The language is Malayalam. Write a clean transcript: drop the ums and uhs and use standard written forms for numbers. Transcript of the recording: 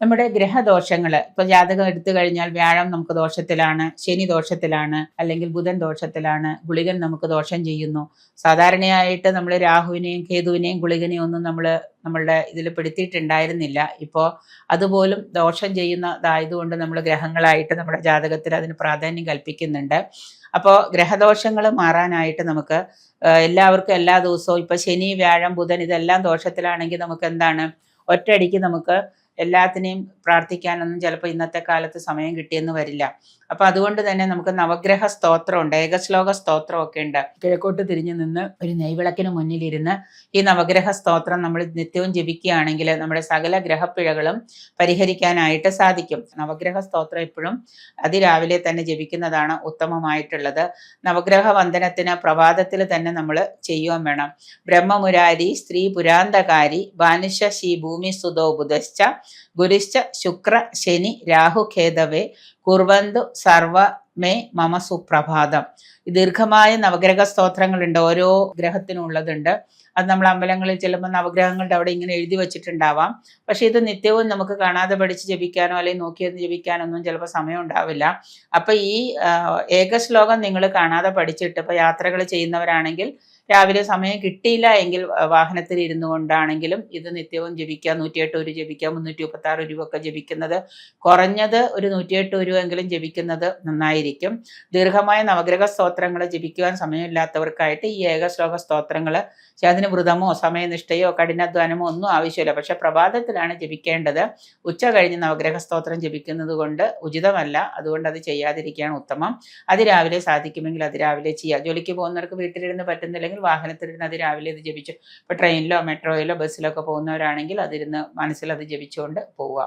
നമ്മുടെ ഗ്രഹദോഷങ്ങൾ ഇപ്പോൾ ജാതകം എടുത്തു കഴിഞ്ഞാൽ വ്യാഴം നമുക്ക് ദോഷത്തിലാണ്, ശനി ദോഷത്തിലാണ്, അല്ലെങ്കിൽ ബുധൻ ദോഷത്തിലാണ്, ഗുളികൻ നമുക്ക് ദോഷം ചെയ്യുന്നു. സാധാരണയായിട്ട് നമ്മൾ രാഹുവിനെയും കേതുവിനെയും ഗുളികനെയും ഒന്നും നമ്മളുടെ ഇതിൽ പെടുത്തിയിട്ടുണ്ടായിരുന്നില്ല. ഇപ്പോൾ അതുപോലും ദോഷം ചെയ്യുന്നതായതുകൊണ്ട് നമ്മൾ ഗ്രഹങ്ങളായിട്ട് നമ്മുടെ ജാതകത്തിൽ അതിന് പ്രാധാന്യം കൽപ്പിക്കുന്നുണ്ട്. അപ്പോൾ ഗ്രഹദോഷങ്ങൾ മാറാനായിട്ട് നമുക്ക് എല്ലാവർക്കും എല്ലാ ദിവസവും ഇപ്പൊ ശനി വ്യാഴം ബുധൻ ഇതെല്ലാം ദോഷത്തിലാണെങ്കിൽ നമുക്ക് എന്താണ് ഒറ്റയടിക്ക് നമുക്ക് എല്ലാത്തിനെയും പ്രാർത്ഥിക്കാനൊന്നും ചിലപ്പോൾ ഇന്നത്തെ കാലത്ത് സമയം കിട്ടിയെന്ന് വരില്ല. അപ്പൊ അതുകൊണ്ട് തന്നെ നമുക്ക് നവഗ്രഹ സ്തോത്രമുണ്ട്, ഏകശ്ലോക സ്തോത്രമൊക്കെ ഉണ്ട്. കിഴക്കോട്ട് തിരിഞ്ഞു നിന്ന് ഒരു നെയ്വിളക്കിന് മുന്നിലിരുന്ന് ഈ നവഗ്രഹ സ്തോത്രം നമ്മൾ നിത്യവും ജപിക്കുകയാണെങ്കിൽ നമ്മുടെ സകല ഗ്രഹപ്പിഴകളും പരിഹരിക്കാനായിട്ട് സാധിക്കും. നവഗ്രഹ സ്തോത്രം എപ്പോഴും അതിരാവിലെ തന്നെ ജപിക്കുന്നതാണ് ഉത്തമമായിട്ടുള്ളത്. നവഗ്രഹ വന്ദനത്തിന് പ്രഭാതത്തിൽ തന്നെ നമ്മൾ ചെയ്യുവാൻ വേണം. ബ്രഹ്മമുരാരി സ്ത്രീ പുരാന്തകാരി ബാനുഷ ശീ ഭൂമി സുതോ ബുധശ്ച ഗുരുശ്ച ശുക്ര ശനി രാഹു ഖേദവേ കുർവന്തു സർവ മേ മമ സുപ്രഭാതം. ദീർഘമായ നവഗ്രഹ സ്തോത്രങ്ങളുണ്ട്, ഓരോ ഗ്രഹത്തിനും ഉള്ളതുണ്ട്. അത് നമ്മൾ അമ്പലങ്ങളിൽ ചെല്ലുമ്പോൾ നവഗ്രഹങ്ങളുടെ അവിടെ ഇങ്ങനെ എഴുതി വെച്ചിട്ടുണ്ടാവാം. പക്ഷെ ഇത് നിത്യവും നമുക്ക് കാണാതെ പഠിച്ച് ജപിക്കാനോ അല്ലെങ്കിൽ നോക്കിയെന്ന് ജപിക്കാനൊന്നും ചിലപ്പോൾ സമയം ഉണ്ടാവില്ല. അപ്പൊ ഈ ഏകശ്ലോകം നിങ്ങൾ കാണാതെ പഠിച്ചിട്ട് ഇപ്പൊ യാത്രകൾ ചെയ്യുന്നവരാണെങ്കിൽ രാവിലെ സമയം കിട്ടിയില്ല എങ്കിൽ വാഹനത്തിൽ ഇരുന്നു കൊണ്ടാണെങ്കിലും ഇത് നിത്യവും ജപിക്കുക. 108 ഉരു ജപിക്കുക, 336 ഉരുവൊക്കെ ജപിക്കുന്നത്, കുറഞ്ഞത് ഒരു 108 ഉരുവെങ്കിലും ജപിക്കുന്നത് നന്നായിരിക്കും. ദീർഘമായ നവഗ്രഹ സ്തോത്രങ്ങൾ ജപിക്കുവാൻ സമയമില്ലാത്തവർക്കായിട്ട് ഈ ഏകശ്ലോക സ്തോത്രങ്ങൾ അതിന് വ്രതമോ സമയനിഷ്ഠയോ കഠിനാധ്വാനമോ ഒന്നും ആവശ്യമില്ല. പക്ഷെ പ്രഭാതത്തിലാണ് ജപിക്കേണ്ടത്. ഉച്ച കഴിഞ്ഞ് നവഗ്രഹ സ്തോത്രം ജപിക്കുന്നത് കൊണ്ട് ഉചിതമല്ല. അതുകൊണ്ട് അത് ചെയ്യാതിരിക്കുകയാണ് ഉത്തമം. അതിരാവിലെ സാധിക്കുമെങ്കിൽ അതിരാവിലെ ചെയ്യുക. ജോലിക്ക് പോകുന്നവർക്ക് വീട്ടിലിരുന്ന് പറ്റുന്നില്ലെങ്കിൽ വാഹനത്തിലിരുന്ന് അതിരാവിലെ ഇത് ജപിച്ചു. ഇപ്പൊ ട്രെയിനിലോ മെട്രോയിലോ ബസ്സിലോ ഒക്കെ പോകുന്നവരാണെങ്കിൽ അതിരുന്ന് മനസ്സിൽ അത് ജപിച്ചുകൊണ്ട് പോവുക.